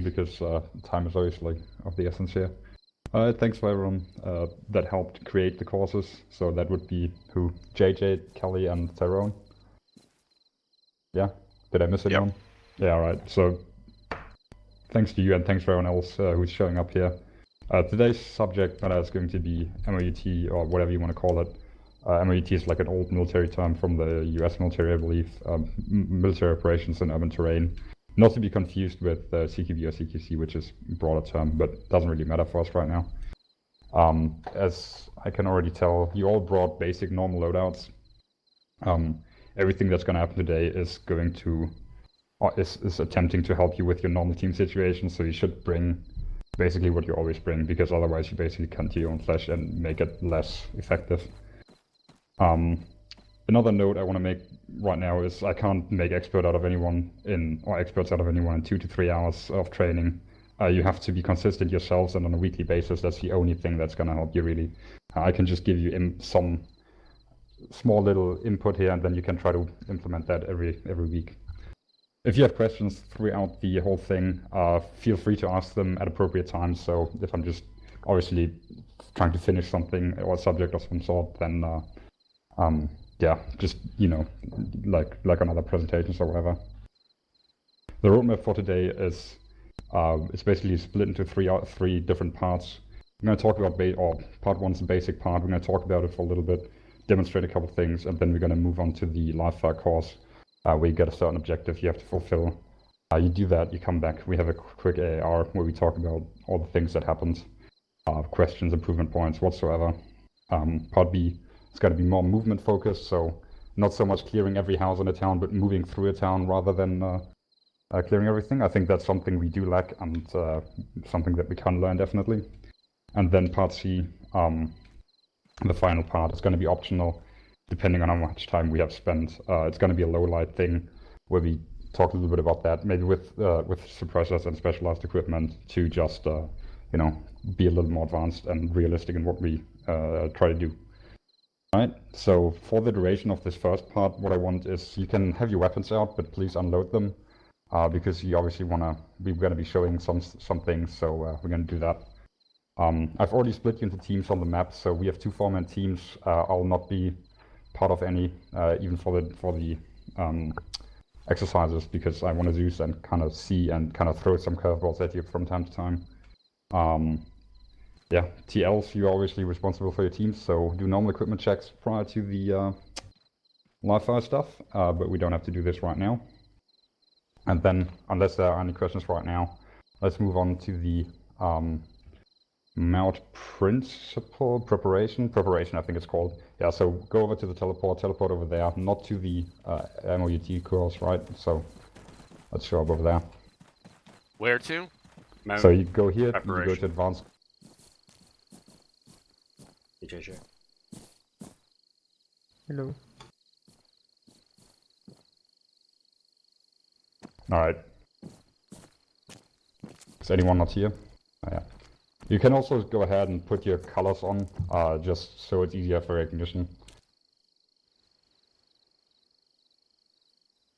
because time is obviously of the essence here. Thanks for everyone that helped create the courses. So that would be who? JJ, Kelly, and Tyrone. Yeah? Did I miss anyone? Yeah, alright. So thanks to you and thanks for everyone else who's showing up here. Today's subject matter is going to be MOUT, or whatever you want to call it. MOUT is like an old military term from the US military, I believe. Military operations in urban terrain. Not to be confused with CQB or CQC, which is a broader term, but doesn't really matter for us right now. As I can already tell, you all brought basic normal loadouts. Everything that's going to happen today is going to, is attempting to help you with your normal team situation, so you should bring basically what you always bring, because otherwise you basically cut to your own flesh and make it less effective. Another note I want to make right now is I can't make experts out of anyone in 2 to 3 hours of training. You have to be consistent yourselves, and on a weekly basis, that's the only thing that's going to help you really. I can just give you some small little input here, and then you can try to implement that every week. If you have questions throughout the whole thing, feel free to ask them at appropriate times. So if I'm just obviously trying to finish something or a subject of some sort, then yeah, just, you know, like on other presentations or whatever. The roadmap for today is it's basically split into three different parts. I'm going to talk about part one's the basic part. We're going to talk about it for a little bit, demonstrate a couple of things, and then we're going to move on to the live fire course, where you get a certain objective you have to fulfill. You do that, you come back. We have a quick AAR where we talk about all the things that happened, questions, improvement points, whatsoever. Part B, it's going to be more movement focused, so not so much clearing every house in a town, but moving through a town rather than clearing everything. I think that's something we do lack, and something that we can learn definitely. And then part C, the final part, is going to be optional, depending on how much time we have spent. It's going to be a low light thing where we talk a little bit about that, maybe with suppressors and specialized equipment to just you know, be a little more advanced and realistic in what we try to do. Alright, so for the duration of this first part, what I want is you can have your weapons out, but please unload them, because you obviously we're going to be showing some things, so we're going to do that. I've already split you into teams on the map, so we have 2 4-man teams. I'll not be part of any, even for the exercises, because I want to use and kind of see and kind of throw some curveballs at you from time to time. Yeah, TLs, you're obviously responsible for your teams, so do normal equipment checks prior to the live fire stuff, but we don't have to do this right now. And then, unless there are any questions right now, let's move on to the MOUT principle preparation, I think it's called. Yeah, so go over to the teleport over there, not to the MOUT course, right? So let's show up over there. Where to? So you go here, you go to advanced. Hey, JJ. Hello. Alright. Is anyone not here? Oh, yeah. You can also go ahead and put your colors on, just so it's easier for recognition.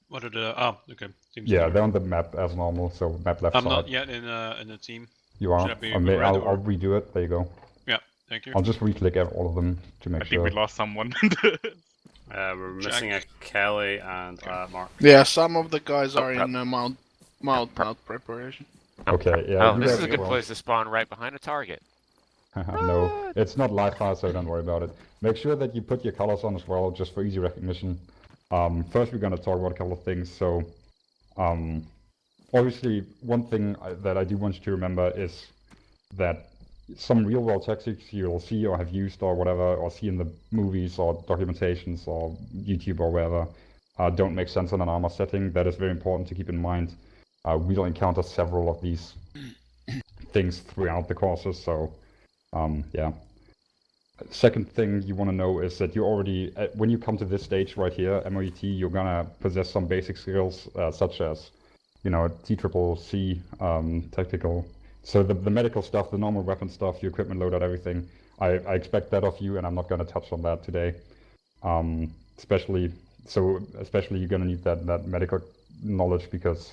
What are the... okay. Seems yeah, they're on the map as normal, so map left side. I'm not yet in the team. You are? Should I be I'll redo it, there you go. Yeah, thank you. I'll just re-click all of them to make sure. I think we lost someone. We're missing a Kelly and Mark. Yeah, some of the guys are in MOUT preparation. Okay, yeah. This is a good place to spawn, right behind a target. No, it's not live fire, so don't worry about it. Make sure that you put your colors on as well, just for easy recognition. First, we're going to talk about a couple of things. So, obviously, one thing that I do want you to remember is that some real-world tactics you'll see or have used or whatever, or see in the movies or documentations or YouTube or wherever, don't make sense in an armor setting. That is very important to keep in mind. We'll encounter several of these things throughout the courses, so yeah. Second thing you want to know is that you already, when you come to this stage right here, MOUT, you're gonna possess some basic skills, such as, you know, TCCC, tactical. So the medical stuff, the normal weapon stuff, your equipment loadout, everything. I expect that of you, and I'm not gonna touch on that today. Especially you're gonna need that medical knowledge, because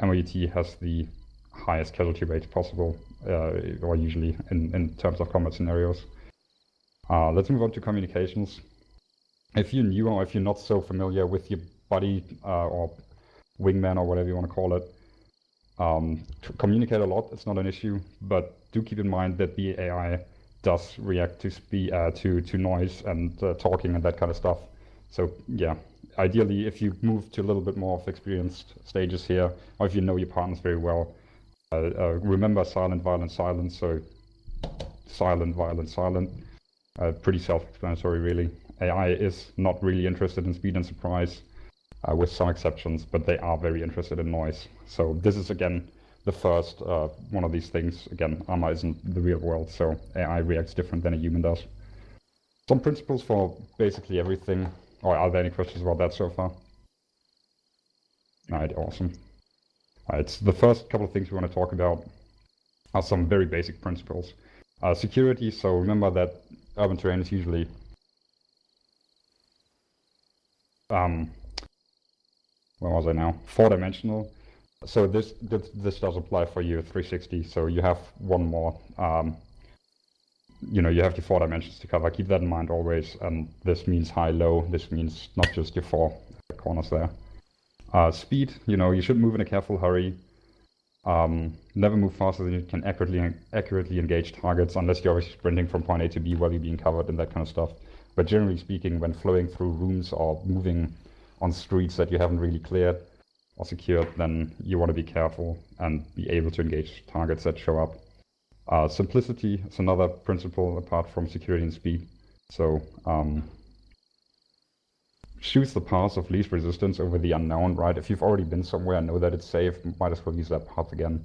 MOUT has the highest casualty rates possible, or usually in terms of combat scenarios. Let's move on to communications. If you're new or if you're not so familiar with your buddy or wingman or whatever you want to call it, communicate a lot. It's not an issue, but do keep in mind that the AI does react to to noise and talking and that kind of stuff. So yeah, ideally, if you move to a little bit more of experienced stages here, or if you know your partners very well, remember silent, violent, silent. So silent, violent, silent. Pretty self-explanatory, really. AI is not really interested in speed and surprise, with some exceptions, but they are very interested in noise. So this is, again, the first one of these things. Again, armor isn't the real world, so AI reacts different than a human does. Some principles for basically everything. Or are there any questions about that so far? Alright, awesome. Alright, so the first couple of things we want to talk about are some very basic principles. Security, so remember that urban terrain is usually where was I now? 4-dimensional. So this does apply for you 360. So you have one more. You have your 4 dimensions to cover. Keep that in mind always. And this means high, low. This means not just your 4 corners there. Speed. You should move in a careful hurry. Never move faster than you can accurately engage targets, unless you're obviously sprinting from point A to B while you're being covered and that kind of stuff. But generally speaking, when flowing through rooms or moving on streets that you haven't really cleared or secured, then you want to be careful and be able to engage targets that show up. Simplicity is another principle apart from security and speed. So choose the path of least resistance over the unknown, right? If you've already been somewhere and know that it's safe, might as well use that path again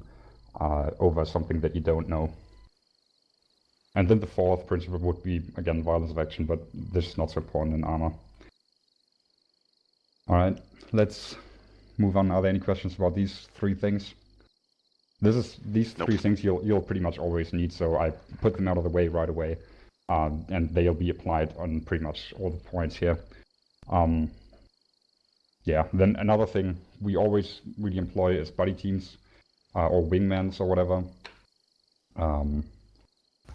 over something that you don't know. And then the fourth principle would be, again, violence of action, but this is not so important in armor. All right, let's move on. Are there any questions about these 3 things? These 3 things you'll pretty much always need, so I put them out of the way right away, and they'll be applied on pretty much all the points here. Yeah, then another thing we always really employ is buddy teams, or wingmans or whatever.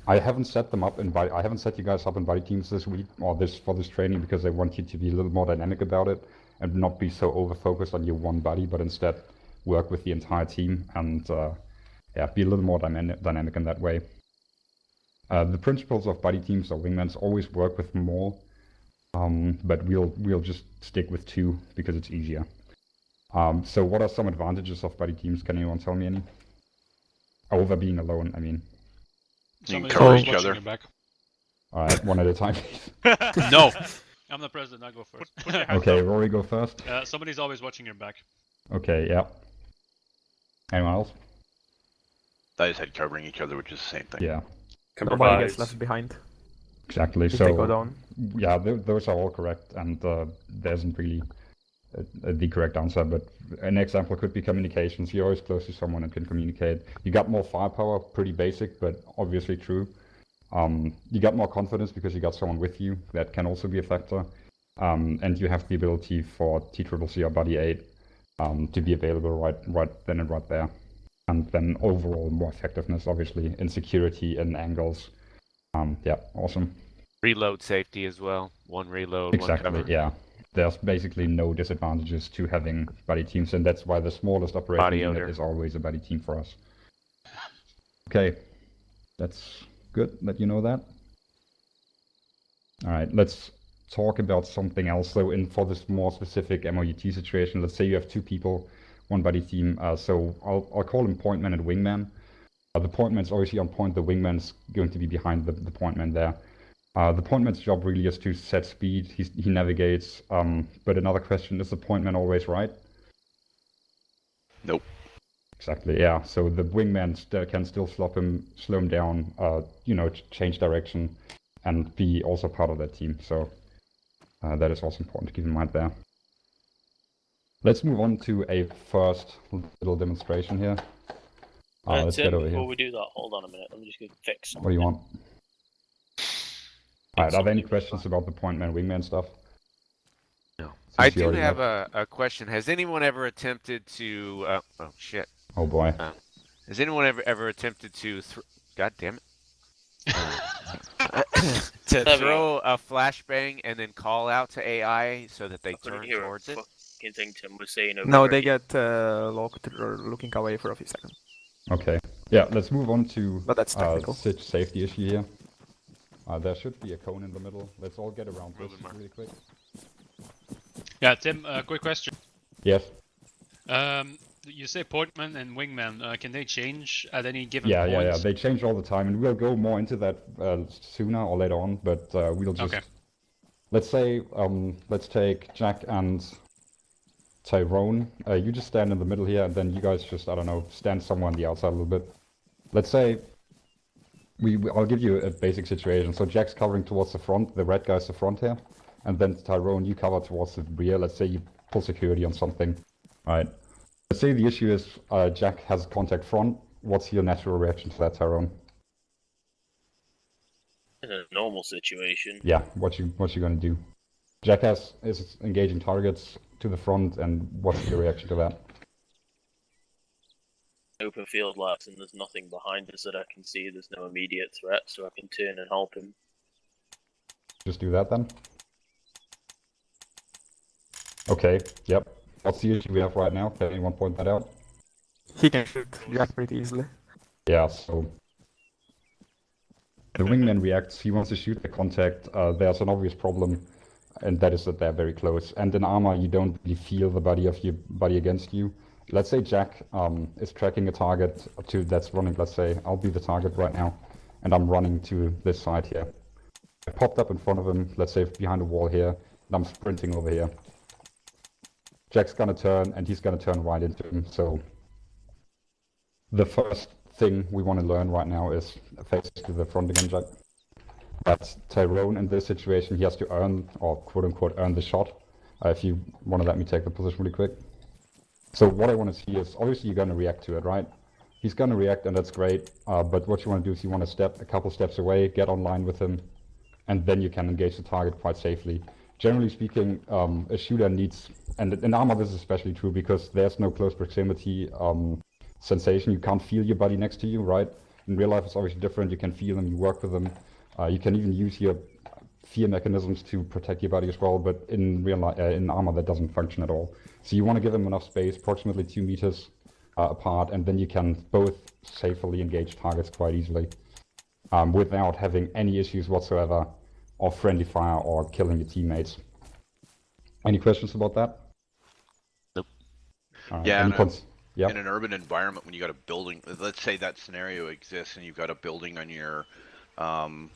I haven't set them up I haven't set you guys up in buddy teams this week or for this training because I want you to be a little more dynamic about it and not be so over-focused on your one buddy, but instead work with the entire team and be a little more dynamic in that way. The principles of buddy teams or wingmans always work with more, but we'll just stick with 2 because it's easier. So what are some advantages of buddy teams? Can anyone tell me any? Over being alone, I mean. Somebody's cover always each watching other. your back. Alright, one at a time, please. No! I'm the president, I go first. Okay, Rory, go first. Somebody's always watching your back. Okay, yeah. Anyone else? I just had covering each other, which is the same thing. Yeah, Nobody gets left behind exactly. if So they go down. yeah, those are all correct, and there isn't really the correct answer, but an example could be communications. You're always close to someone and can communicate. You got more firepower, pretty basic, but obviously true. You got more confidence because you got someone with you. That can also be a factor. And you have the ability for TCCC or Buddy 8 to be available right then and right there. And then overall more effectiveness, obviously, in security and angles. Yeah, awesome. Reload safety as well. 1 reload, 1 Exactly, cover. yeah. There's basically no disadvantages to having buddy teams, and that's why the smallest operating Body unit odor. is always a buddy team for us. Okay, that's good that you know that. All right, let's talk about something else. So for this more specific MOUT situation, let's say you have 2 people, 1 buddy team. So I'll call him pointman and wingman. The pointman's obviously on point, the wingman's going to be behind the pointman there. The pointman's job really is to set speed. He navigates. But another question, is the pointman always right? Nope. Exactly, yeah. So the wingman can still slow him down, change direction, and be also part of that team. So that is also important to keep in mind there. Let's move on to a first little demonstration here. Let's Tim, get over before here. we do that, hold on a minute. Let me just go fix something. What do you want? Alright, are there any questions about the pointman wingman stuff? No. Since I you do already have a question. Has anyone ever attempted to? Oh shit. Oh boy. Has anyone ever attempted to? God damn it. To There we throw a flashbang and then call out to AI so that they I couldn't turn hear towards a it? fucking thing Tim was saying over No, here. they get locked or looking away for a few seconds. Okay. Yeah, let's move on to But that's technical. safety issue here. There should be a cone in the middle. Let's all get around this Moving mark. really quick. Yeah, Tim, quick question. Yes. You say portman and wingman. Can they change at any given Yeah, point? They change all the time, and we'll go more into that sooner or later on. But we'll just Okay. let's say let's take Jack and Tyrone. You just stand in the middle here, and then you guys just, I don't know, stand somewhere on the outside a little bit. Let's say I'll give you a basic situation. So Jack's covering towards the front, the red guy's the front here, and then Tyrone, you cover towards the rear. Let's say you pull security on something. All right. Let's say the issue is Jack has contact front. What's your natural reaction to that, Tyrone? In a normal situation, Yeah, what you gonna do? Jack is engaging targets to the front, and what's your reaction to that? open field lights and there's nothing behind us that I can see. There's no immediate threat, so I can turn and help him. Just do that then. Okay. Yep. What's the issue we have right now? Can anyone point that out? He can shoot Jack pretty easily. Yeah. So the wingman reacts. He wants to shoot the contact. There's an obvious problem, and that is that they're very close. And in armor, you don't really feel the body of your buddy against you. Let's say Jack is tracking a target that's running. Let's say I'll be the target right now, and I'm running to this side here. I popped up in front of him. Let's say behind a wall here, and I'm sprinting over here. Jack's gonna turn, and he's gonna turn right into him. So the first thing we want to learn right now is face to the front again, Jack. But Tyrone, in this situation, he has to earn, or quote-unquote, earn the shot. If you want to let me take the position really quick. So what I want to see is, obviously you're going to react to it, right? He's going to react, and that's great. But what you want to do is you want to step a couple steps away, get online with him, and then you can engage the target quite safely. Generally speaking, a shooter needs, and in armor this is especially true because there's no close proximity sensation. You can't feel your buddy next to you, right? In real life it's obviously different. You can feel them, you work with them. You can even use your fear mechanisms to protect your body as well, but in real life, in armor that doesn't function at all. So you want to give them enough space, approximately 2 meters apart, and then you can both safely engage targets quite easily without having any issues whatsoever of friendly fire or killing your teammates. Any questions about that? Nope. Yeah, Yep. in an urban environment, when you got a building, let's say that scenario exists and you've got a building on your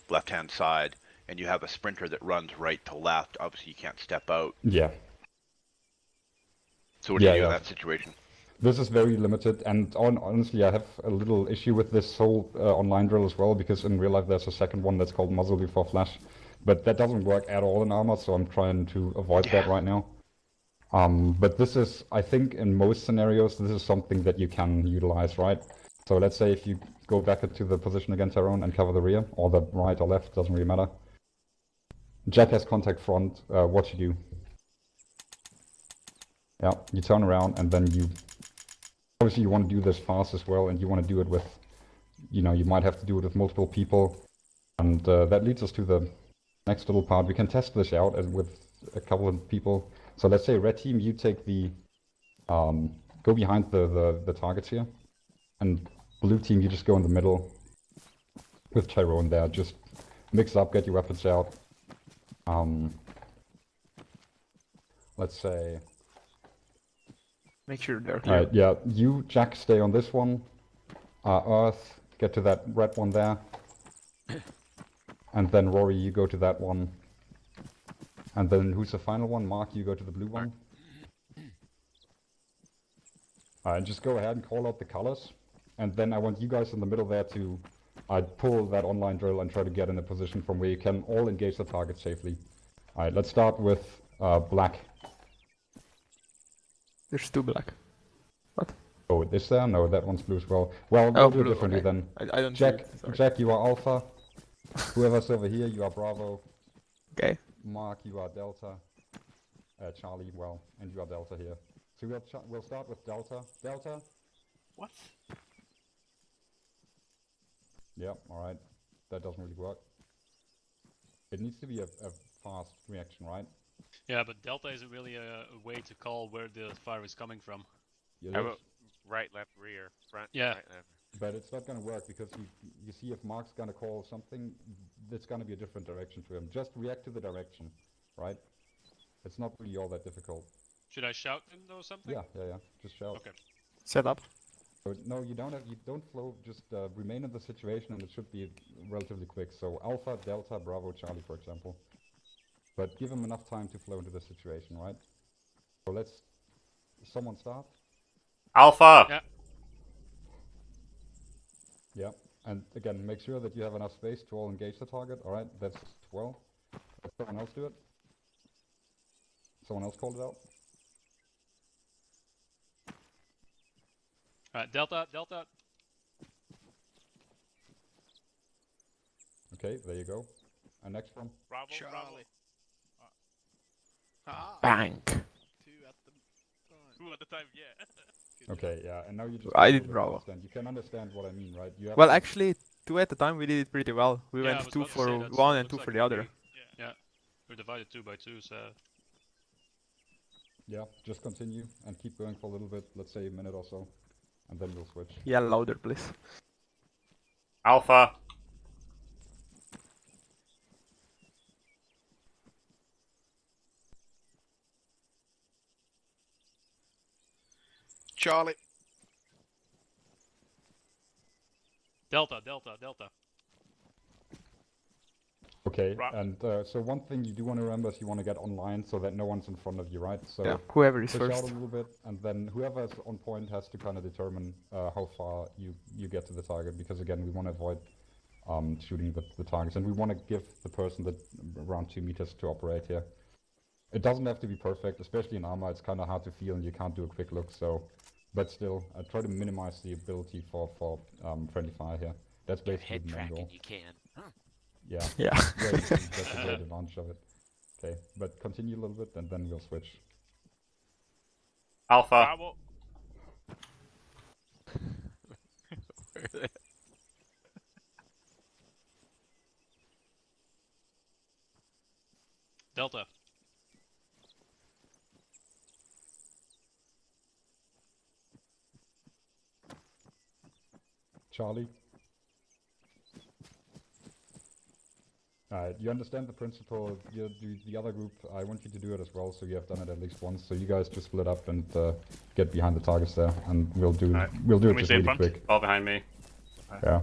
left-hand side, and you have a sprinter that runs right to left, obviously you can't step out. Yeah. So what do you do in that situation? This is very limited, and honestly, I have a little issue with this whole online drill as well, because in real life there's a second one that's called muzzle before flash, but that doesn't work at all in armor, so I'm trying to avoid that right now. But this is, I think, in most scenarios, this is something that you can utilize, right? So let's say if you go back into the position against Tyrone and cover the rear, or the right or left, doesn't really matter. Jack has contact front, what you do? Yeah, you turn around and then you... Obviously you want to do this fast as well, and you want to do it with, you know, you might have to do it with multiple people. And that leads us to the next little part. We can test this out with a couple of people. So let's say red team, you take the, go behind the targets here. And blue team, you just go in the middle with Tyrone there. Just mix up, get your weapons out. Let's say... Make sure they're clear. Alright, yeah, you, Jack, stay on this one. Earth, get to that red one there. And then Rory, you go to that one. And then who's the final one? Mark, you go to the blue one. Alright, just go ahead and call out the colors. And then I want you guys in the middle there to pull that online drill and try to get in a position from where you can all engage the target safely. Alright, let's start with black. There's 2 black. What? Oh, is there? No, that one's blue as well. Well, Oh, we'll do it blue, differently okay. then. I don't Jack, see it, sorry. Jack, you are Alpha. Whoever's over here, you are Bravo. Okay. Mark, you are Delta. Charlie, well, and you are Delta here. So we'll start with Delta. Delta. What? Yeah, alright. That doesn't really work. It needs to be a fast reaction, right? Yeah, but Delta isn't really a way to call where the fire is coming from. It How is, about right, left, rear, front? Yeah. Right, left. but it's not gonna work because you see if Mark's gonna call something, it's gonna be a different direction to him. Just react to the direction, right? It's not really all that difficult. Should I shout him or something? Yeah. Just shout. Okay. Set up. So, no, you don't flow, just remain in the situation and it should be relatively quick. So Alpha, Delta, Bravo, Charlie, for example. But give him enough time to flow into the situation, right? So someone start? Alpha. Yeah. Yeah, and again, make sure that you have enough space to all engage the target, alright? That's well. Let someone else do it. Someone else called it out. Alright, Delta, Delta. Okay, there you go. And next one. Bravo, Bravo. Charlie. Ah, Bank. 2 at the time. Who at the time? Yeah. Good Okay, yeah, and now you just I have to did really Bravo. understand. You can understand what I mean, right? You have Well, to- actually, 2 at a time we did it pretty well. We Yeah, I went was 2 about to for say, that's- one and looks 2 like for a the other. great- Yeah. We're divided 2 by 2, so... Yeah, just continue and keep going for a little bit, let's say a minute or so, and then we'll switch. Yeah, louder, please. Alpha. Charlie. Delta, Delta, Delta. Okay, Right. and so one thing you do want to remember is you want to get online so that no one's in front of you, right? So Yeah, whoever is push out first. a little bit, and then whoever's on point has to kind of determine how far you get to the target, because again, we want to avoid shooting the targets, and we want to give the person around 2 meters to operate here. It doesn't have to be perfect, especially in armor. It's kind of hard to feel, and you can't do a quick look. So, but still, I try to minimize the ability for friendly fire here. That's basically Head the main tracking, goal. you can. Yeah. Yeah. Very easy. That's a great advantage of it. Okay, but continue a little bit, and then we'll switch. Alpha. Bravo. Delta. Charlie. You understand the principle. The other group, I want you to do it as well, so you have done it at least once. So you guys just split up and get behind the targets there, and we'll do Alright. it just really quick. All behind me. Yeah.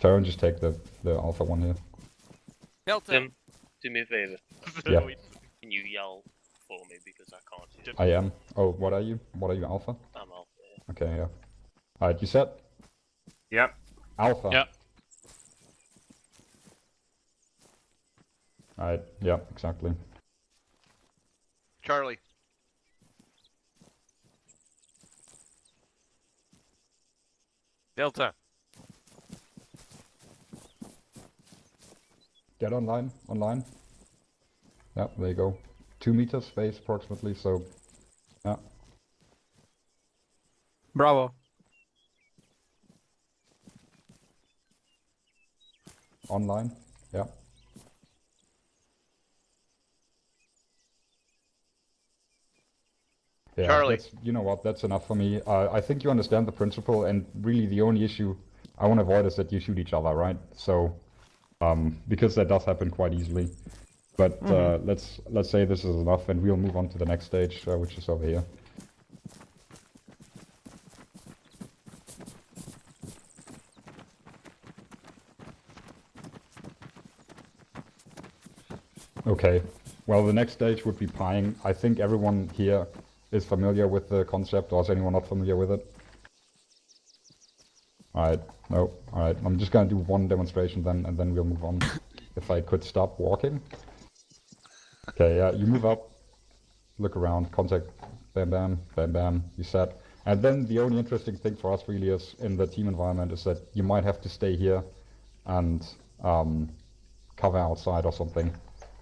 Taron, just take the alpha one here. Delta. Tim, do me a favour. Yeah. Can you yell for me because I can't hear? I am. Oh, what are you? What are you, alpha? I'm out there. Okay, yeah. Alright, you set? Yep. Alpha. Yeah. Alright, yeah, exactly. Charlie. Delta. Get online. Yeah, there you go. 2 meters space approximately, so yeah. Bravo. Online. Yeah. Yeah, Charlie. you know what, that's enough for me. I think you understand the principle, and really the only issue I want to avoid is that you shoot each other, right? So, because that does happen quite easily. But let's say this is enough, and we'll move on to the next stage, which is over here. Okay, well, the next stage would be pieing. I think everyone here is familiar with the concept, or is anyone not familiar with it? Alright, no, alright, I'm just gonna do one demonstration then, and then we'll move on. If I could stop walking. Okay, yeah, you move up, look around, contact, bam bam, bam bam, you set. And then the only interesting thing for us really is, in the team environment, is that you might have to stay here and cover outside or something.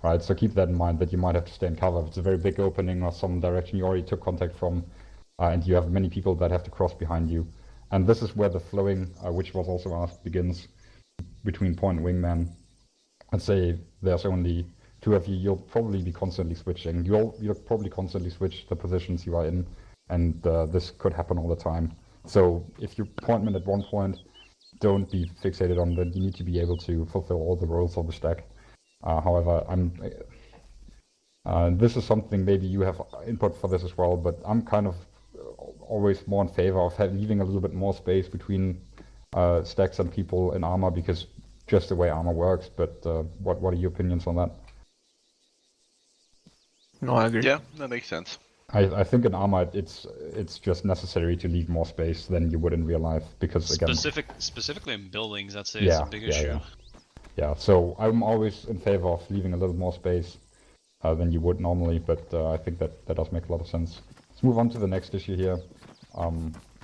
right? So keep that in mind that you might have to stay in cover. If it's a very big opening or some direction you already took contact from, and you have many people that have to cross behind you. And this is where the flowing, which was also asked, begins between point and wingman. Let's say there's only two of you, you'll probably be constantly switching. You'll probably constantly switch the positions you are in, and this could happen all the time. So if you're pointman at one point, don't be fixated on that. You need to be able to fulfill all the roles of the stack. However, this is something maybe you have input for this as well, but I'm kind of always more in favor of leaving a little bit more space between stacks and people in armor, because just the way armor works. But what are your opinions on that? No, I agree. Yeah, that makes sense. I think in armor it's just necessary to leave more space than you would in real life, because again, Specifically in buildings, I'd say it's a big issue. Yeah, so I'm always in favor of leaving a little more space than you would normally, but I think that does make a lot of sense. Let's move on to the next issue here.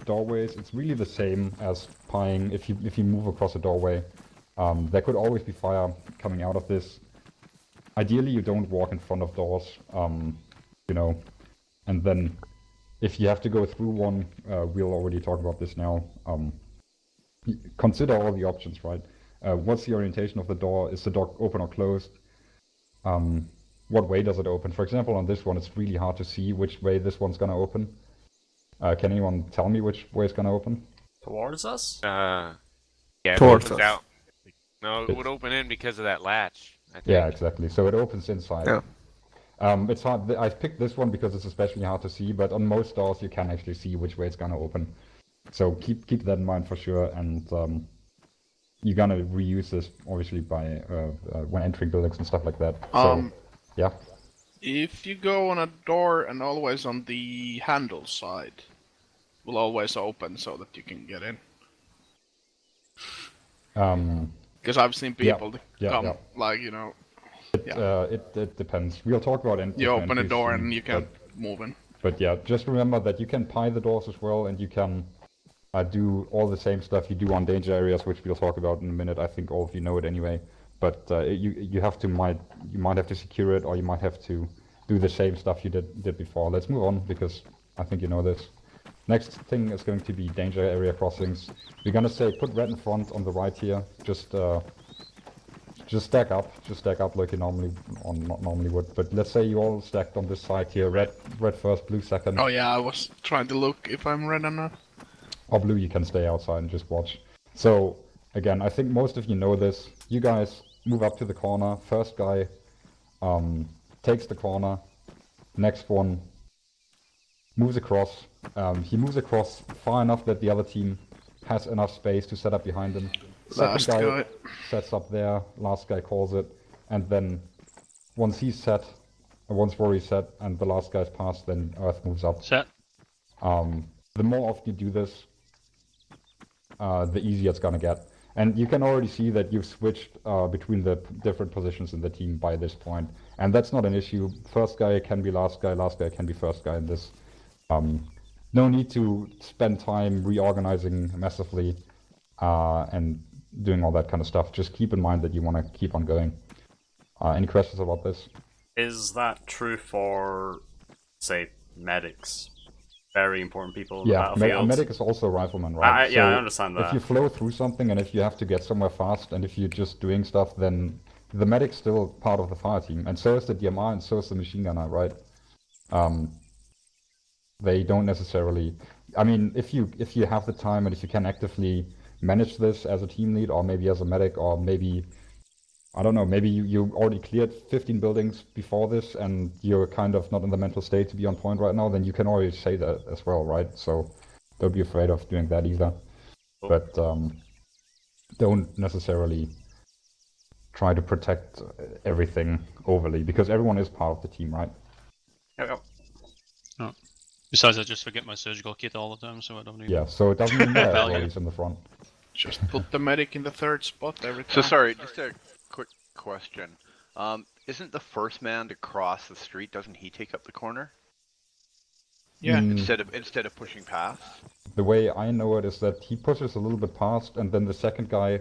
Doorways, it's really the same as pieing. If you move across a doorway, there could always be fire coming out of this. Ideally, you don't walk in front of doors, you know, and then if you have to go through one, we'll already talk about this now. Consider all the options, right? What's the orientation of the door? Is the door open or closed? What way does it open? For example, on this one, it's really hard to see which way this one's gonna open. Can anyone tell me which way it's gonna open? Towards us? Yeah, it Towards opens us. out. No, it would open in because of that latch, I think. Yeah, exactly. So it opens inside. Yeah. It's hard. I picked this one because it's especially hard to see, but on most doors you can actually see which way it's gonna open. So keep that in mind for sure, and you're gonna reuse this obviously by when entering buildings and stuff like that. So yeah. If you go on a door and always on the handle side, will always open so that you can get in. Because I've seen people come like, you know. It depends. We'll talk about it. You open a door and you can move in. But yeah, just remember that you can pie the doors as well, and you can do all the same stuff you do on danger areas, which we'll talk about in a minute. I think all of you know it anyway. But you might have to secure it, or you might have to do the same stuff you did before. Let's move on, because I think you know this. Next thing is going to be danger area crossings. We're gonna say put red in front on the right here. Just stack up like you not normally would. But let's say you all stacked on this side here. Red first, blue second. Oh yeah, I was trying to look if I'm red or not. Or blue, you can stay outside and just watch. So again, I think most of you know this. You guys move up to the corner. First guy takes the corner. Next one moves across. He moves across far enough that the other team has enough space to set up behind him. Second guy sets up there. Last guy calls it, and then once he's set, once Rory's set, and the last guy's passed, then Earth moves up. Set. The more often you do this, the easier it's gonna get. And you can already see that you've switched between the different positions in the team by this point. And that's not an issue. First guy can be last guy can be first guy in this. No need to spend time reorganizing massively and doing all that kind of stuff. Just keep in mind that you want to keep on going. Any questions about this? Is that true for, say, medics? Very important people in the Yeah, battlefield. medic is also a rifleman, right? Yeah, I understand that. If you flow through something and if you have to get somewhere fast and if you're just doing stuff, then the medic's still part of the fire team. And so is the DMR and so is the machine gunner, right? They don't necessarily... I mean, if you have the time and if you can actively manage this as a team lead or maybe as a medic or maybe... I don't know, maybe you already cleared 15 buildings before this and you're kind of not in the mental state to be on point right now, then you can already say that as well, right? So don't be afraid of doing that either. Cool. But don't necessarily try to protect everything overly, because everyone is part of the team, right? Yep. Oh. Besides, I just forget my surgical kit all the time, so I don't even... Yeah, so it doesn't even matter Value. if he's in the front. Just put the medic in the third spot every time. So sorry, just a quick question. Isn't the first man to cross the street, doesn't he take up the corner? Yeah. Instead of pushing past? The way I know it is that he pushes a little bit past and then the second guy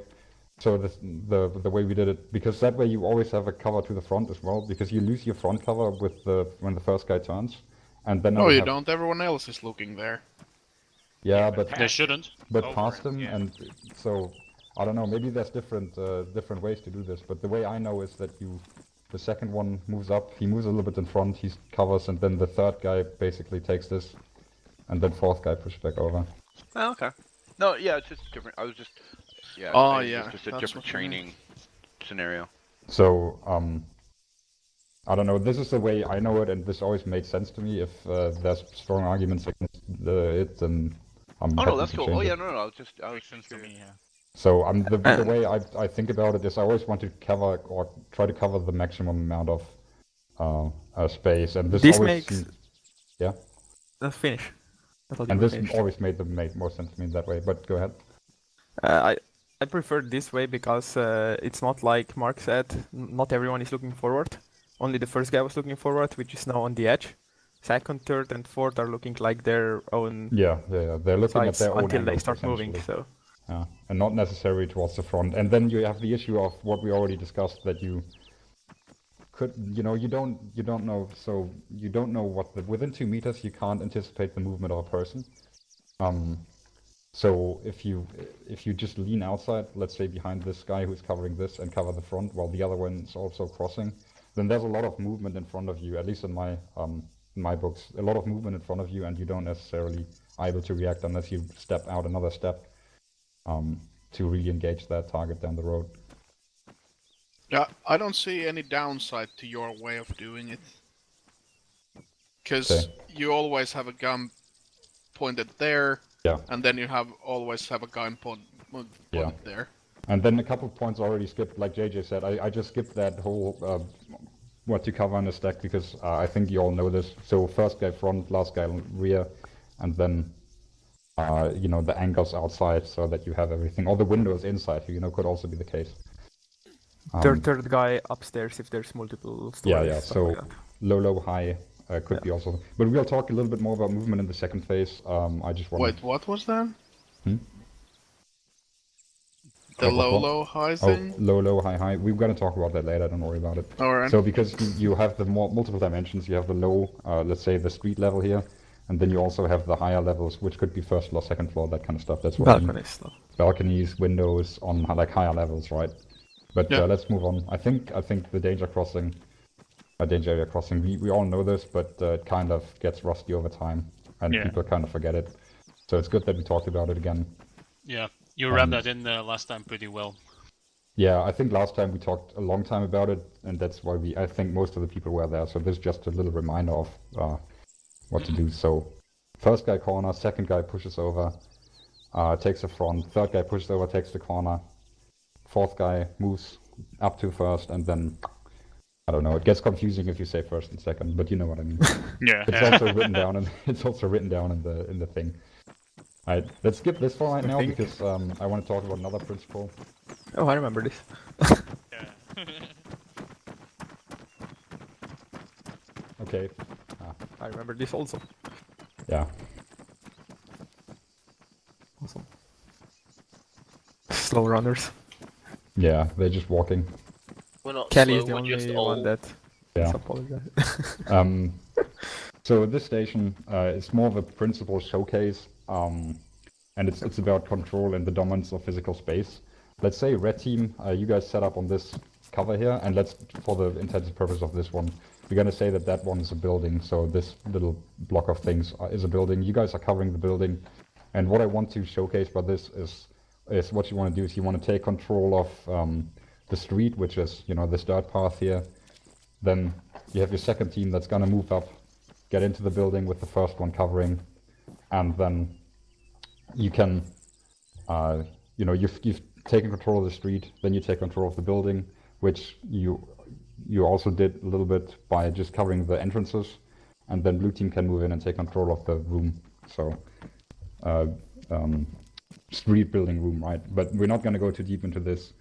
So the way we did it, because that way you always have a cover to the front as well, because you lose your front cover with when the first guy turns, and then No, you don't. Everyone else is looking there. Yeah, but They shouldn't. past him, and so I don't know. Maybe there's different ways to do this, but the way I know is that the second one moves up, he moves a little bit in front, he covers, and then the third guy basically takes this, and then fourth guy pushes back over. Oh, okay. No, yeah, it's just different. I was just, yeah. Oh, I think yeah, it's just a that's different what you mean. training scenario. So I don't know. This is the way I know it, and this always made sense to me. If there's strong arguments against it, then I'm Oh happy no, that's to cool. change Oh yeah, it. no, I was Makes sense to me. Yeah. So the way I think about it is I always want to cover or try to cover the maximum amount of space, and this always makes. seemed, yeah. Let's finish. I thought you And were this finished. always made more sense to me that way. But go ahead. I prefer this way because it's not like Mark said. Not everyone is looking forward. Only the first guy was looking forward, which is now on the edge. Second, third, and fourth are looking like their own Yeah. They're looking at sides their own until they angles, start moving. essentially. So Yeah, and not necessarily towards the front. And then you have the issue of what we already discussed, that you could, you don't know. So you don't know within 2 meters you can't anticipate the movement of a person. So if you just lean outside, let's say behind this guy who's covering this, and cover the front while the other one's also crossing, then there's a lot of movement in front of you. At least in my books, a lot of movement in front of you, and you don't necessarily able to react unless you step out another step to really engage that target down the road. Yeah, I don't see any downside to your way of doing it. Because Okay. you always have a gun pointed there, Yeah. and then you always have a gun pointed Yeah. there. And then a couple of points already skipped, like JJ said. I just skipped that whole what to cover in the stack, because I think you all know this. So first guy front, last guy rear, and then the angles outside, so that you have everything. Or the windows inside, could also be the case. third guy upstairs if there's multiple stories. Yeah. stuff So like that. low, high could be also. But we'll talk a little bit more about movement in the second phase. I just want. Wait, what was that? Hmm? The What? low, high Oh, thing? low, high. We're gonna talk about that later. Don't worry about it. Alright. So because you have the multiple dimensions, you have the low, let's say the street level here, and then you also have the higher levels, which could be first floor, second floor, that kind of stuff. That's what I mean. Balconies stuff. Balconies, windows on like higher levels, right? But Yeah. let's move on. I think the danger area crossing. We all know this, but it kind of gets rusty over time, and Yeah. people kind of forget it. So it's good that we talked about it again. Yeah, you rammed that in last time pretty well. Yeah, I think last time we talked a long time about it, and that's why I think most of the people were there. So this is just a little reminder of what to do. So first guy corner, second guy pushes over, takes the front, third guy pushes over, takes the corner, fourth guy moves up to first, and then I don't know. It gets confusing if you say first and second, but you know what I mean. Yeah. It's also written down, and it's also written down in the thing. Alright, let's skip this for right now think. because I want to talk about another principle. Oh, I remember this. Yeah. Okay. I remember this also. Yeah. Awesome. Slow runners. Yeah, they're just walking. We're not Kelly slow, is the we're just only one old. that Yeah. apologize. So this station is more of a principle showcase, and it's about control and the dominance of physical space. Let's say red team, you guys set up on this cover here, and let's, for the intended purpose of this one, we're gonna say that one is a building. So this little block of things is a building. You guys are covering the building, and what I want to showcase by this is what you want to do is you want to take control of the street, which is this dirt path here. Then you have your second team that's gonna move up, get into the building with the first one covering, and then you can, you've taken control of the street, then you take control of the building, which you also did a little bit by just covering the entrances, and then blue team can move in and take control of the room. So, street building room, right? But we're not going to go too deep into this.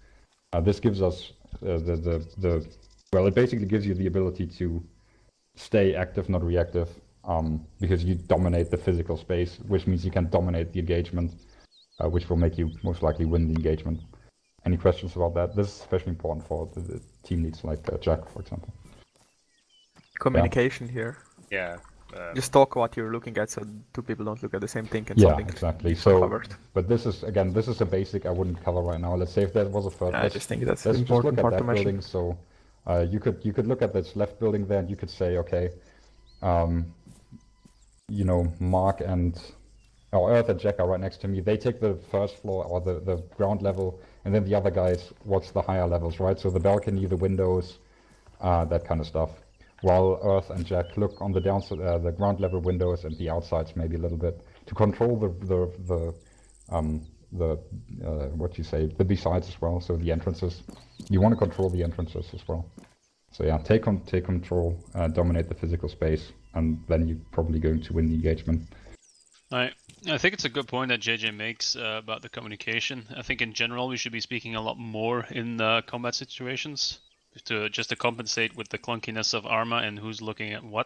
This gives us it basically gives you the ability to stay active, not reactive, because you dominate the physical space, which means you can dominate the engagement, which will make you most likely win the engagement. Any questions about that? This is especially important for the team leads like Jack, for example. Communication here. Yeah. Just talk what you're looking at, so two people don't look at the same thing and Yeah, something exactly. needs So, covered. but this is a basic I wouldn't cover right now. Let's say if that was a third. I just think that's let's an just look important at part that to mention. building. So, you could look at this left building there, and you could say, okay, Mark and Earth and Jack are right next to me. They take the first floor or the ground level, and then the other guys watch the higher levels, right? So the balcony, the windows, that kind of stuff. While Earth and Jack look on the the ground level windows and the outsides maybe a little bit to control the B-sides as well. So the entrances, you want to control the entrances as well. So yeah, take control, dominate the physical space, and then you're probably going to win the engagement. I think it's a good point that JJ makes about the communication. I think in general we should be speaking a lot more in combat situations to compensate with the clunkiness of Arma and who's looking at what.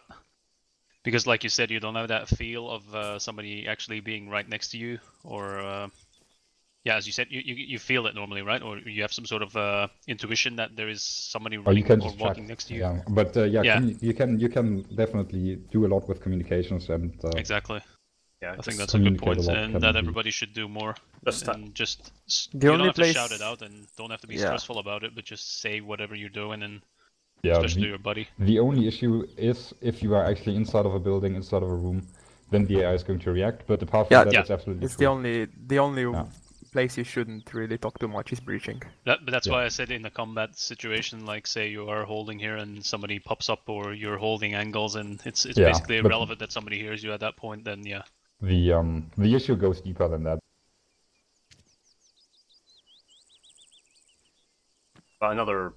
Because like you said, you don't have that feel of somebody actually being right next to you, or as you said, you feel it normally, right? Or you have some sort of intuition that there is somebody running or walking next to you. Yeah, but you can definitely do a lot with communications and exactly. Yeah, I think that's a good point, and that everybody should do more. Just you don't have to shout it out and don't have to be stressful about it, but just say whatever you're doing, and especially to your buddy. The only issue is if you are actually inside of a building, inside of a room, then the AI is going to react. But apart from that, it's absolutely it's true. the only place you shouldn't really talk too much is breaching. But that's why I said in a combat situation, like say you are holding here and somebody pops up, or you're holding angles, and it's basically irrelevant that somebody hears you at that point. Then the issue goes deeper than that. Another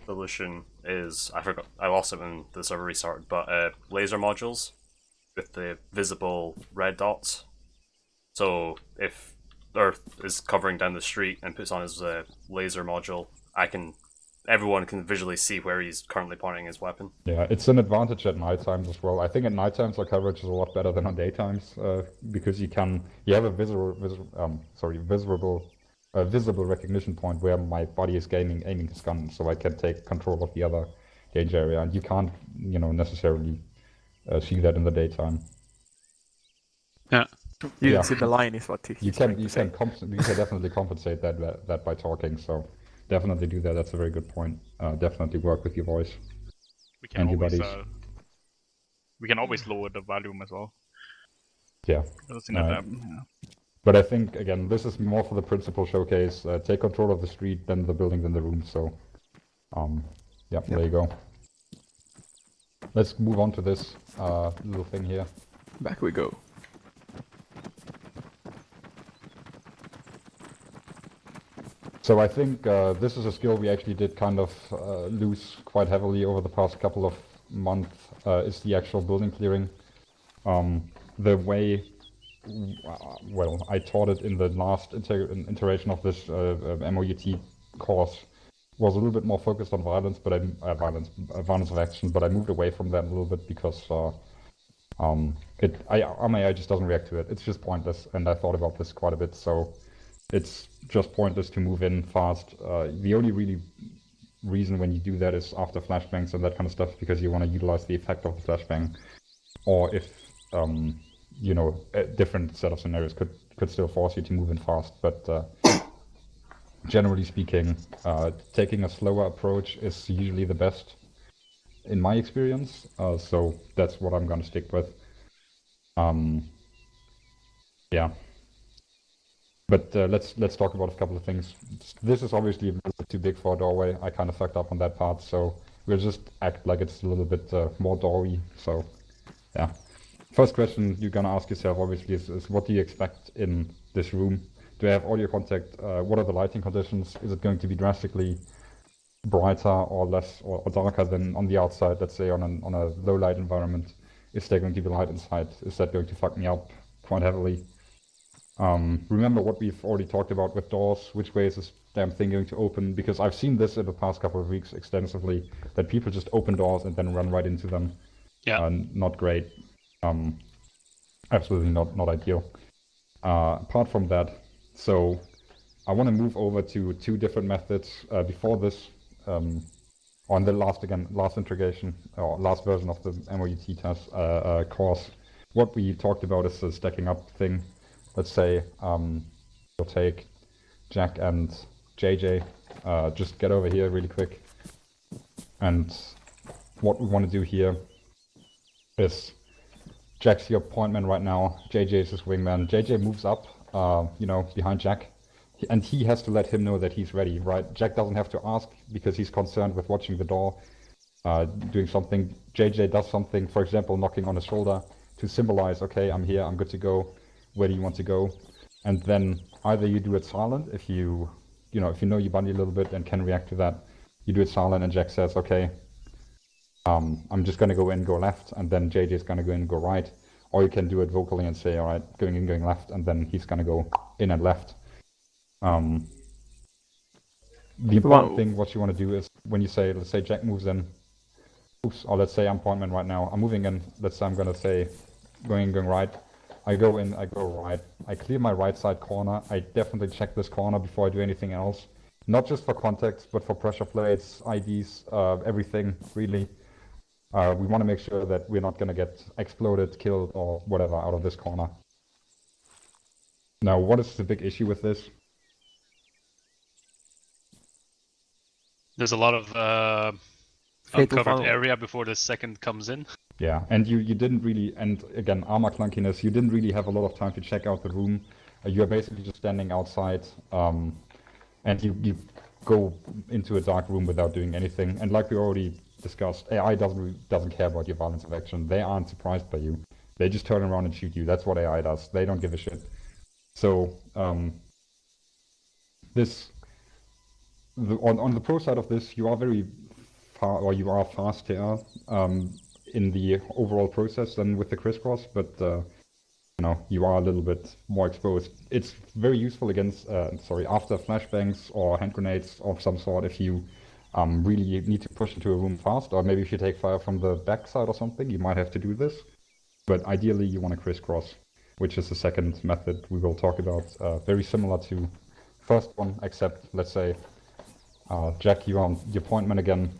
solution is, I lost it when the server restarted, but laser modules with the visible red dots. So if Earth is covering down the street and puts on his laser module, everyone can visually see where he's currently pointing his weapon. Yeah, it's an advantage at night times as well. I think at night times our coverage is a lot better than on daytimes because you have a visible recognition point where my body is aiming his gun, so I can take control of the other danger area, and you can't necessarily see that in the daytime. Yeah. You can see the line is what you can definitely compensate that by talking. So definitely do that. That's a very good point. Definitely work with your voice. We can always lower the volume as well. Yeah. But I think again, this is more for the principal showcase. Take control of the street, then the building, then the room. So, there you go. Let's move on to this little thing here. Back we go. So I think this is a skill we actually did kind of lose quite heavily over the past couple of months, is the actual building clearing. The way, I taught it in the last iteration of this MOUT course was a little bit more focused on violence, but violence of action, but I moved away from that a little bit because AI just doesn't react to it. It's just pointless, and I thought about this quite a bit, so it's just pointless to move in fast. The only really reason when you do that is after flashbangs and that kind of stuff, because you want to utilize the effect of the flashbang, or if a different set of scenarios could still force you to move in fast. But generally speaking, taking a slower approach is usually the best in my experience. So that's what I'm going to stick with. But let's talk about a couple of things. This is obviously a little too big for a doorway. I kind of fucked up on that part, so we'll just act like it's a little bit more doorway. So, yeah. First question you're gonna ask yourself obviously is what do you expect in this room? Do I have audio contact? What are the lighting conditions? Is it going to be drastically brighter or less or darker than on the outside? Let's say on a low light environment. Is there going to be light inside? Is that going to fuck me up quite heavily? Remember what we've already talked about with doors, which way is this damn thing going to open? Because I've seen this in the past couple of weeks extensively, that people just open doors and then run right into them. Yeah. Not great. Absolutely not ideal. Apart from that, so I want to move over to two different methods. Before this, on the last integration or last version of the MOUT test course, what we talked about is the stacking up thing. Let's say we'll take Jack and JJ. Just get over here really quick. And what we want to do here is Jack's your point man right now. JJ is his wingman. JJ moves up, behind Jack. And he has to let him know that he's ready, right? Jack doesn't have to ask because he's concerned with watching the door, doing something. JJ does something, for example, knocking on his shoulder to symbolize, okay, I'm here, I'm good to go. Where do you want to go? And then either you do it silent if you know your buddy a little bit and can react to that. You do it silent and Jack says, okay, I'm just going to go in, go left, and then JJ is going to go in and go right. Or you can do it vocally and say, all right, going in, going left, and then he's going to go in and left. The important thing, what you want to do is when you say, let's say Jack moves in, or let's say I'm point man right now, I'm moving in, let's say I'm going to say going in, going right. I go in, I go right. I clear my right side corner. I definitely check this corner before I do anything else. Not just for context, but for pressure plates, IDs, everything, really. We want to make sure that we're not going to get exploded, killed, or whatever out of this corner. Now, what is the big issue with this? There's a lot of uncovered area before the second comes in. Yeah, and you didn't really, and again, armor clunkiness, you didn't really have a lot of time to check out the room. You're basically just standing outside, and you go into a dark room without doing anything. And like we already discussed, AI doesn't care about your violence of action. They aren't surprised by you. They just turn around and shoot you. That's what AI does. They don't give a shit. So on the pro side of this, you are very far, or you are faster in the overall process than with the crisscross, but you are a little bit more exposed. It's very useful against, after flashbangs or hand grenades of some sort if you really need to push into a room fast, or maybe if you take fire from the backside or something, you might have to do this. But ideally, you want to crisscross, which is the second method we will talk about. Very similar to first one, except let's say Jack, you're on your point man again.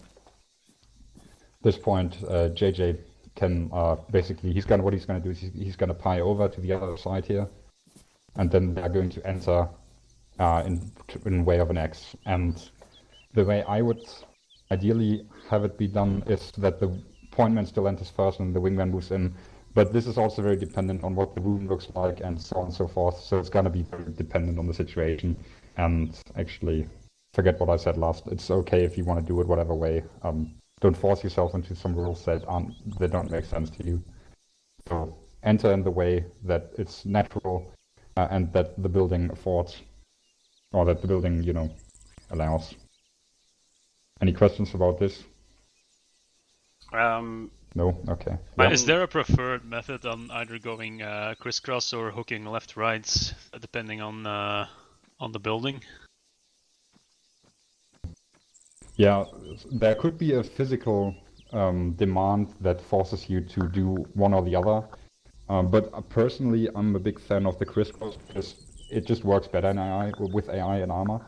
This point, JJ can basically, what he's going to do is he's going to pie over to the other side here, and then they're going to enter in way of an X. And the way I would ideally have it be done is that the point man still enters first and the wingman moves in. But this is also very dependent on what the room looks like and so on and so forth. So it's going to be very dependent on the situation. And actually, forget what I said last. It's okay if you want to do it whatever way. Don't force yourself into some rules that don't make sense to you. So enter in the way that it's natural and that the building affords, or that the building, allows. Any questions about this? No? Okay. Is there a preferred method on either going crisscross or hooking left-rights, depending on the building? Yeah, there could be a physical demand that forces you to do one or the other. But personally, I'm a big fan of the crisscross because it just works better in AI, with AI and armor.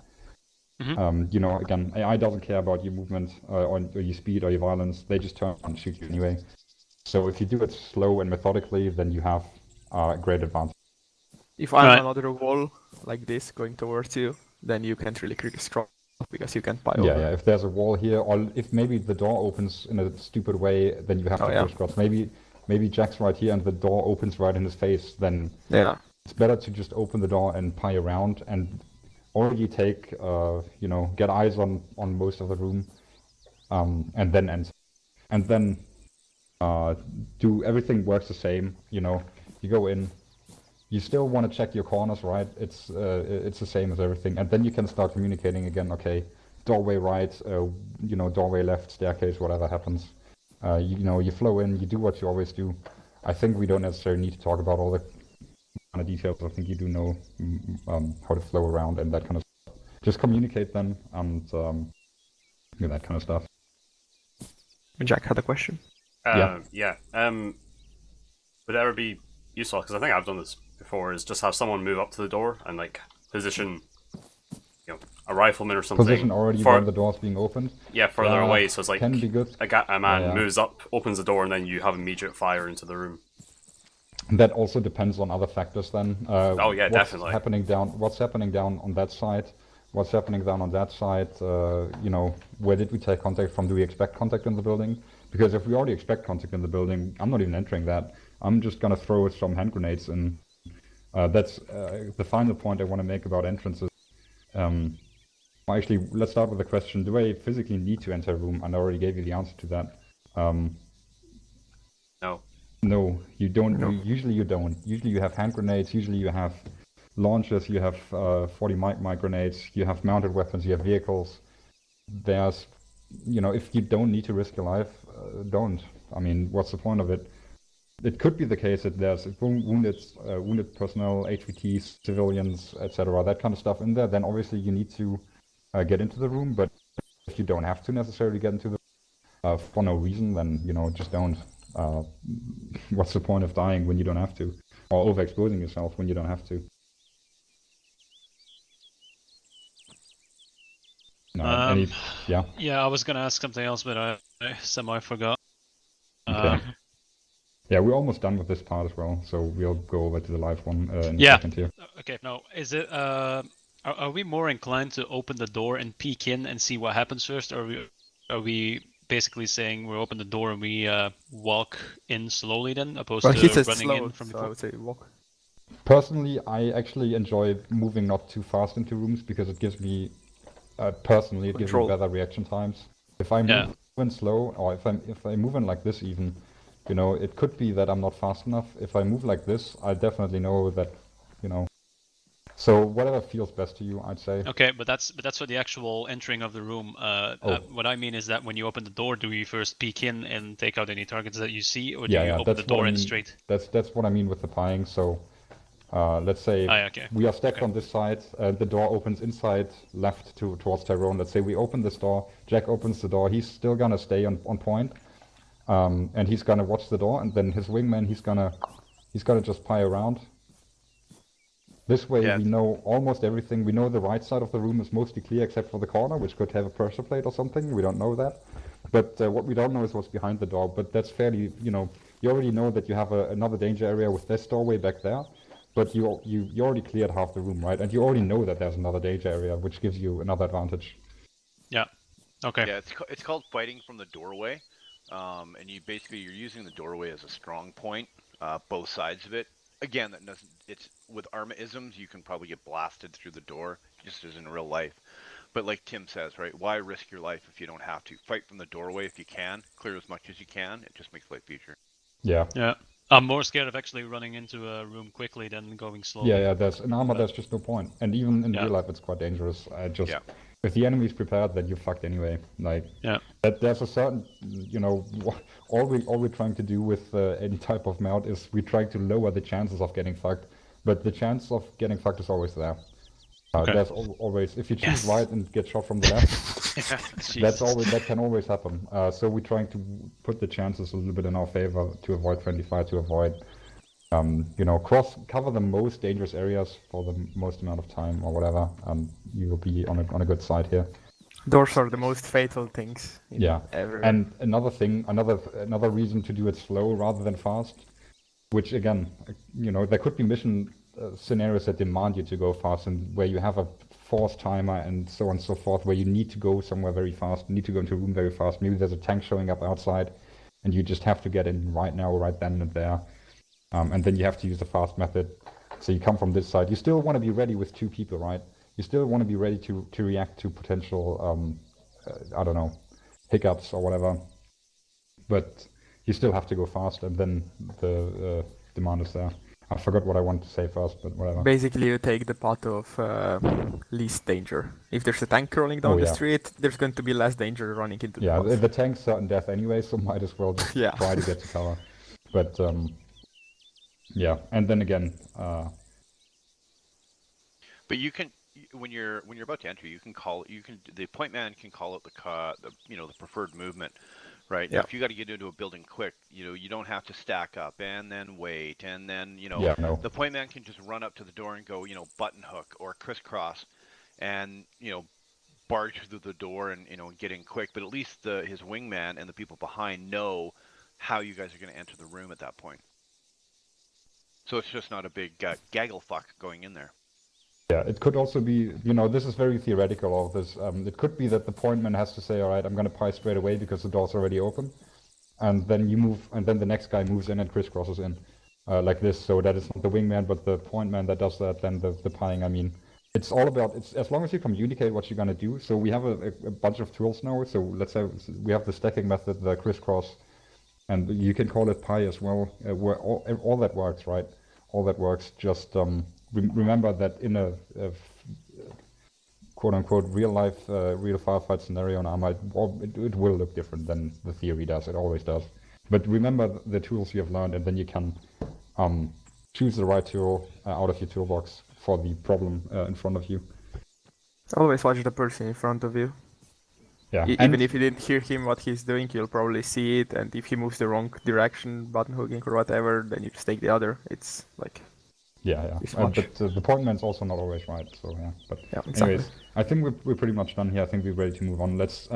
Mm-hmm. Again, AI doesn't care about your movement or your speed or your violence. They just turn and shoot you anyway. So if you do it slow and methodically, then you have a great advantage. If I'm another wall like this going towards you, then you can't really crisscross because you can't pie over. Yeah. If there's a wall here, or if maybe the door opens in a stupid way, then you have to crisscross. Maybe Jack's right here and the door opens right in his face. Then it's better to just open the door and pie around and already take, get eyes on most of the room, and then enter. And then do everything works the same. You go in. You still want to check your corners, right? It's the same as everything, and then you can start communicating again. Okay, doorway right, doorway left, staircase, whatever happens. You flow in, you do what you always do. I think we don't necessarily need to talk about all the kind of details. I think you do know how to flow around and that kind of stuff. Just communicate then, and that kind of stuff. Jack had a question. Would it ever be useful, because I think I've done this before, is just have someone move up to the door and position a rifleman or something. Position already when the door's being opened. Yeah, further away, so it's like can be good. a man Yeah. moves up, opens the door, and then you have immediate fire into the room. That also depends on other factors then. Oh yeah, what's definitely. What's happening down on that side? What's happening down on that side? Where did we take contact from? Do we expect contact in the building? Because if we already expect contact in the building, I'm not even entering that. I'm just gonna throw some hand grenades in. That's the final point I want to make about entrances. Actually, let's start with the question: do I physically need to enter a room? And I already gave you the answer to that. No. No, you don't. No. Usually you don't. Usually you have hand grenades. Usually you have launchers. You have 40 mic grenades. You have mounted weapons. You have vehicles. There's, if you don't need to risk your life, don't. I mean, what's the point of it? It could be the case that there's wounded personnel, HVTs, civilians, etc., that kind of stuff in there. Then obviously you need to get into the room. But if you don't have to necessarily get into the room for no reason, then just don't. What's the point of dying when you don't have to, or overexposing yourself when you don't have to? No, yeah. Yeah, I was gonna ask something else, but I semi forgot. Okay. Yeah, we're almost done with this part as well, so we'll go over to the live one in a Yeah. second here. Okay. No, is it? Are we more inclined to open the door and peek in and see what happens first, or are we basically saying we open the door and we walk in slowly then, opposed Well, he to says running slow, in from so before? I would say walk. Personally, I actually enjoy moving not too fast into rooms because it gives me, personally, it gives me Control. better reaction times. If I move in slow, or if I move in like this even, it could be that I'm not fast enough. If I move like this, I definitely know that, So whatever feels best to you, I'd say. Okay, but that's for the actual entering of the room. What I mean is that when you open the door, do you first peek in and take out any targets that you see, or do you open the door in straight? That's what I mean with the pieing. So let's say we are stacked on this side, the door opens inside left towards Tyrone. Let's say we open this door, Jack opens the door, he's still gonna stay on point, and he's gonna watch the door, and then his wingman, he's gonna just pie around. This way we know almost everything. We know the right side of the room is mostly clear except for the corner, which could have a pressure plate or something. We don't know that. But what we don't know is what's behind the door. But that's fairly, you already know that you have another danger area with this doorway back there. But you already cleared half the room, right? And you already know that there's another danger area, which gives you another advantage. Yeah. Okay. Yeah, it's called fighting from the doorway. And you're using the doorway as a strong point, both sides of it. Again, it's with Arma-isms, you can probably get blasted through the door, just as in real life. But like Tim says, right, why risk your life if you don't have to? Fight from the doorway if you can, clear as much as you can, it just makes life easier. Yeah. Yeah. I'm more scared of actually running into a room quickly than going slowly. Yeah, in Arma there's just no point. And even in real life it's quite dangerous. If the enemy's prepared, then you're fucked anyway. There's a certain, all we're trying to do with any type of MOUT is we're trying to lower the chances of getting fucked, but the chance of getting fucked is always there. There's always, if you choose right and get shot from the left, that can always happen. So we're trying to put the chances a little bit in our favor to avoid friendly fire, to avoid, cover the most dangerous areas for the most amount of time or whatever. You will be on a good side here. Doors are the most fatal things. Ever. And another reason to do it slow rather than fast, which again, there could be mission scenarios that demand you to go fast and where you have a force timer and so on and so forth, where you need to go somewhere very fast, need to go into a room very fast. Maybe there's a tank showing up outside and you just have to get in right now, right then and there. And then you have to use the fast method. So you come from this side. You still want to be ready with two people, right? You still want to be ready to react to potential, hiccups or whatever. But you still have to go fast, and then the demand is there. I forgot what I wanted to say first, but whatever. Basically, you take the path of least danger. If there's a tank rolling down the street, there's going to be less danger running into the path. The tank's certain death anyway, so might as well just try to get to cover. But and then again. But you can, when you're about to enter, the point man can call out the preferred movement, right? Yeah. Now, if you got to get into a building quick, you don't have to stack up and then wait and then the point man can just run up to the door and go button hook or crisscross, and barge through the door and get in quick, but at least his wingman and the people behind know how you guys are going to enter the room at that point. So it's just not a big gaggle fuck going in there. Yeah, it could also be, this is very theoretical, all of this. It could be that the pointman has to say, all right, I'm going to pie straight away because the door's already open. And then you move, and then the next guy moves in and crisscrosses in like this. So that is not the wingman, but the pointman that does that, then the pieing. I mean, it's all about, as long as you communicate what you're going to do. So we have a bunch of tools now. So let's say we have the stacking method, the crisscross, and you can call it pie as well, where all that works, right? All that works. Just remember that in a quote-unquote real-life, real firefight scenario in Arma, it will look different than the theory does. It always does. But remember the tools you have learned, and then you can choose the right tool out of your toolbox for the problem in front of you. Always watch the person in front of you. Yeah. Even if you didn't hear him what he's doing, you'll probably see it, and if he moves the wrong direction, button hooking or whatever, then you just take the other. It's like... Yeah. But the pointman's also not always right, so yeah. But exactly. Anyways, I think we're pretty much done here. I think we're ready to move on. Let's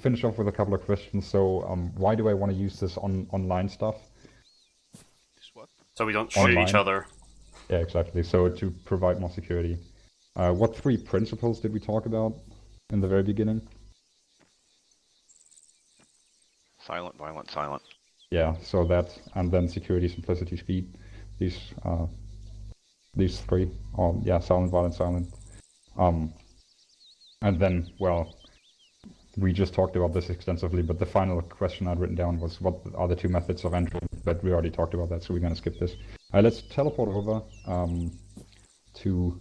finish off with a couple of questions. So why do I want to use this online stuff? What? So we don't shoot each other. Yeah, exactly. So to provide more security. What 3 principles did we talk about in the very beginning? Silent, violent, silent. Yeah, so that, and then security, simplicity, speed. These 3. Silent, violent, silent. And then, well, we just talked about this extensively, but the final question I'd written down was what are the 2 methods of entry, but we already talked about that, so we're going to skip this. Let's teleport over to